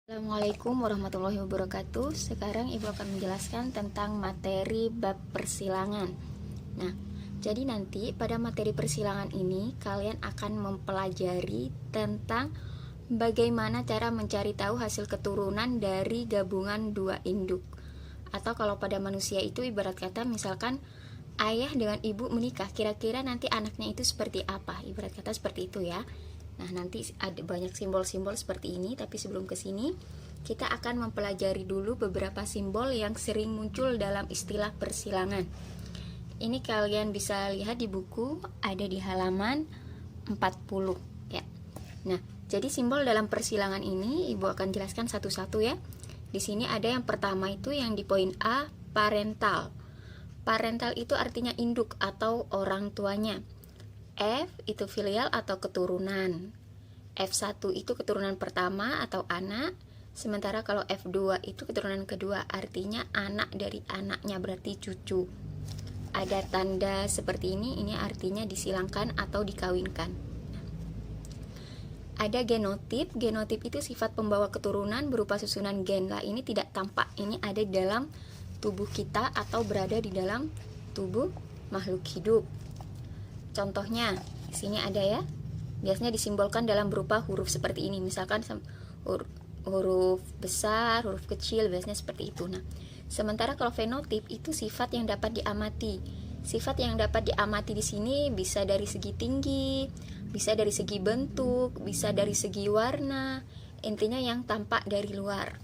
Assalamualaikum warahmatullahi wabarakatuh. Sekarang Ibu akan menjelaskan tentang materi bab persilangan. Nah, jadi nanti pada materi persilangan ini kalian akan mempelajari tentang bagaimana cara mencari tahu hasil keturunan dari gabungan dua induk. Atau kalau pada manusia itu ibarat kata misalkan ayah dengan ibu menikah, kira-kira nanti anaknya itu seperti apa? Ibarat kata seperti itu ya. Nah, nanti ada banyak simbol-simbol seperti ini, tapi sebelum ke sini kita akan mempelajari dulu beberapa simbol yang sering muncul dalam istilah persilangan. Ini kalian bisa lihat di buku, ada di halaman 40 ya. Nah, jadi simbol dalam persilangan ini Ibu akan jelaskan satu-satu ya. Di sini ada yang pertama itu yang di poin A, parental. Parental itu artinya induk atau orang tuanya. F itu filial atau keturunan. F1 itu keturunan pertama atau anak. Sementara kalau F2 itu keturunan kedua, artinya anak dari anaknya, berarti cucu. Ada tanda seperti ini artinya disilangkan atau dikawinkan. Ada genotip. Genotip itu sifat pembawa keturunan berupa susunan gen. Lah ini tidak tampak, ini ada di dalam tubuh kita atau berada di dalam tubuh makhluk hidup. Contohnya, di sini ada ya. Biasanya disimbolkan dalam berupa huruf seperti ini. Misalkan huruf besar, huruf kecil, biasanya seperti itu. Nah, sementara kalau fenotip itu sifat yang dapat diamati. Sifat yang dapat diamati di sini bisa dari segi tinggi, bisa dari segi bentuk, bisa dari segi warna. Intinya yang tampak dari luar.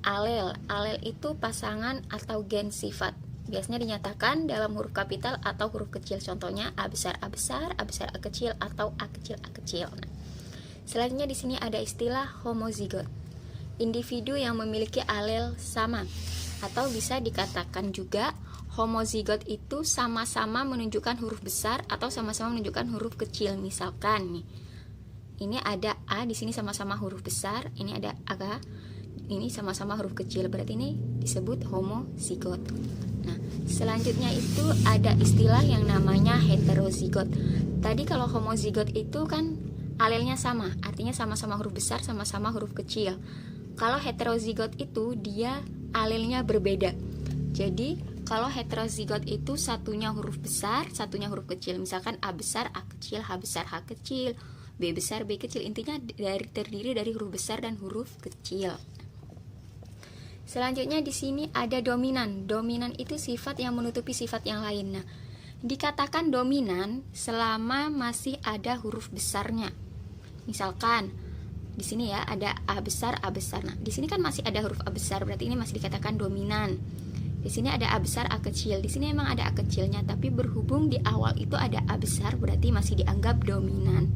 Alel. Alel itu pasangan atau gen sifat. Biasanya dinyatakan dalam huruf kapital atau huruf kecil. Contohnya A besar A besar, A besar A kecil, atau A kecil A kecil. Nah, selanjutnya di sini ada istilah homozigot. Individu yang memiliki alel sama, atau bisa dikatakan juga homozigot itu sama-sama menunjukkan huruf besar atau sama-sama menunjukkan huruf kecil. Misalkan nih, ini ada A di sini sama-sama huruf besar, ini ada A, ini sama-sama huruf kecil, berarti ini disebut homozigot. Nah, selanjutnya itu ada istilah yang namanya heterozigot. Tadi kalau homozigot itu kan alelnya sama, artinya sama-sama huruf besar, sama-sama huruf kecil. Kalau heterozigot itu dia alelnya berbeda. Jadi kalau heterozigot itu satunya huruf besar, satunya huruf kecil. Misalkan A besar A kecil, H besar H kecil, B besar B kecil. Intinya terdiri dari huruf besar dan huruf kecil. Selanjutnya di sini ada dominan. Dominan itu sifat yang menutupi sifat yang lain. Nah, dikatakan dominan selama masih ada huruf besarnya. Misalkan di sini ya ada A besar A besar. Nah, di sini kan masih ada huruf A besar, berarti ini masih dikatakan dominan. Di sini ada A besar A kecil. Di sini emang ada A kecilnya, tapi berhubung di awal itu ada A besar, berarti masih dianggap dominan.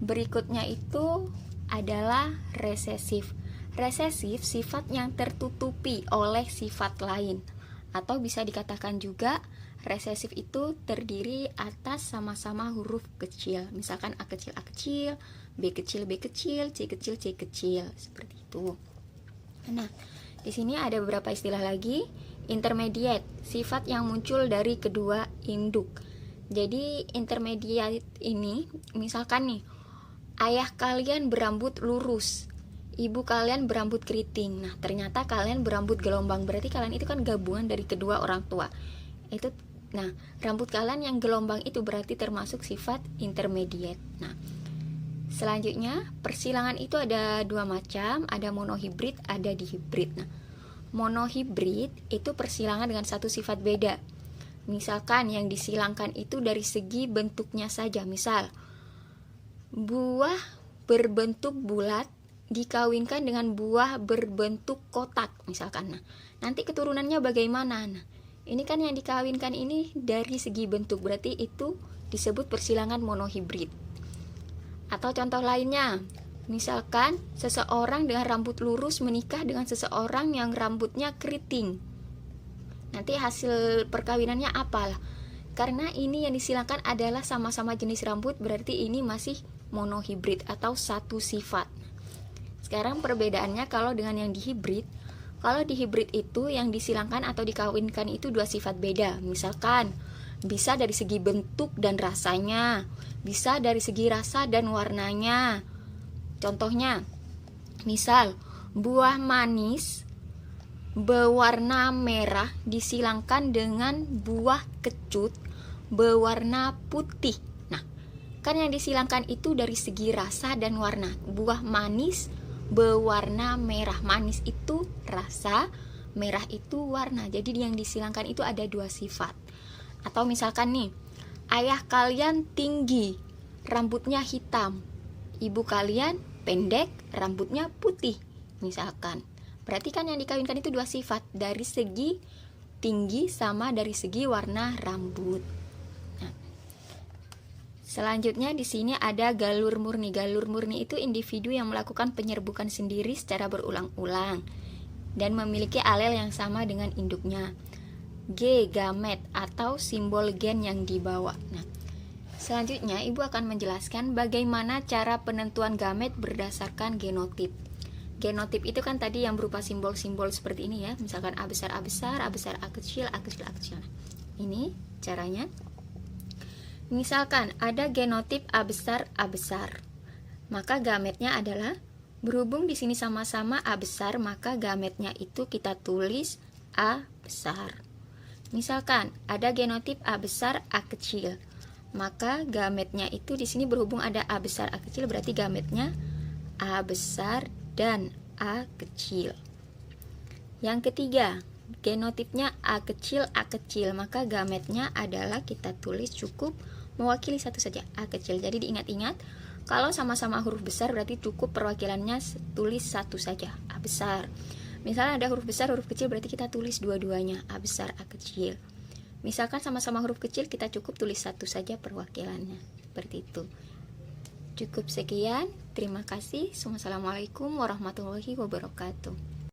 Berikutnya itu adalah resesif. Resesif sifat yang tertutupi oleh sifat lain, atau bisa dikatakan juga resesif itu terdiri atas sama-sama huruf kecil. Misalkan A kecil A kecil, B kecil B kecil, C kecil C kecil, seperti itu. Nah, di sini ada beberapa istilah lagi. Intermediate, sifat yang muncul dari kedua induk. Jadi intermediate ini, misalkan nih, ayah kalian berambut lurus, ibu kalian berambut keriting. Nah, ternyata kalian berambut gelombang, berarti kalian itu kan gabungan dari kedua orang tua. Nah, rambut kalian yang gelombang itu berarti termasuk sifat intermediate. Nah, selanjutnya persilangan itu ada dua macam, ada monohibrid, ada dihibrid. Nah, monohibrid itu persilangan dengan satu sifat beda. Misalkan yang disilangkan itu dari segi bentuknya saja. Misal, buah berbentuk bulat dikawinkan dengan buah berbentuk kotak misalkan. Nah, nanti keturunannya bagaimana? Nah, ini kan yang dikawinkan ini dari segi bentuk, berarti itu disebut persilangan monohibrid. Atau contoh lainnya, misalkan seseorang dengan rambut lurus menikah dengan seseorang yang rambutnya keriting. Nanti hasil perkawinannya apalah? Karena ini yang disilangkan adalah sama-sama jenis rambut, berarti ini masih monohibrid atau satu sifat. Sekarang perbedaannya kalau dengan yang dihibrid. Kalau dihibrid itu yang disilangkan atau dikawinkan itu dua sifat beda. Misalkan bisa dari segi bentuk dan rasanya, bisa dari segi rasa dan warnanya. Contohnya, Misal, buah manis berwarna merah disilangkan dengan buah kecut berwarna putih. Nah, kan yang disilangkan itu dari segi rasa dan warna. Buah manis berwarna merah. Manis itu rasa, merah itu warna. Jadi yang disilangkan itu ada dua sifat. Atau misalkan nih, ayah kalian tinggi, rambutnya hitam. Ibu kalian pendek, rambutnya putih. Misalkan. Berarti kan yang dikawinkan itu dua sifat, dari segi tinggi sama dari segi warna rambut. Nah, selanjutnya di sini ada galur murni. Galur murni itu individu yang melakukan penyerbukan sendiri secara berulang-ulang dan memiliki alel yang sama dengan induknya. G, gamet atau simbol gen yang dibawa. Nah, selanjutnya ibu akan menjelaskan bagaimana cara penentuan gamet berdasarkan genotip. Genotip itu kan tadi yang berupa simbol-simbol seperti ini ya. Misalkan A besar A besar, A besar A kecil, A kecil A kecil. Ini caranya. Misalkan ada genotip A besar, maka gametnya adalah, berhubung di sini sama-sama A besar, maka gametnya itu kita tulis A besar. Misalkan ada genotip A besar, A kecil, maka gametnya itu di sini berhubung ada A besar, A kecil, berarti gametnya A besar dan A kecil. Yang ketiga, genotipnya A kecil, maka gametnya adalah kita tulis cukup mewakili satu saja, A kecil. Jadi diingat-ingat, kalau sama-sama huruf besar berarti cukup perwakilannya tulis satu saja, A besar. Misalnya ada huruf besar, huruf kecil, berarti kita tulis dua-duanya, A besar, A kecil. Misalkan sama-sama huruf kecil, kita cukup tulis satu saja perwakilannya, seperti itu. Cukup sekian, terima kasih. Wassalamualaikum warahmatullahi wabarakatuh.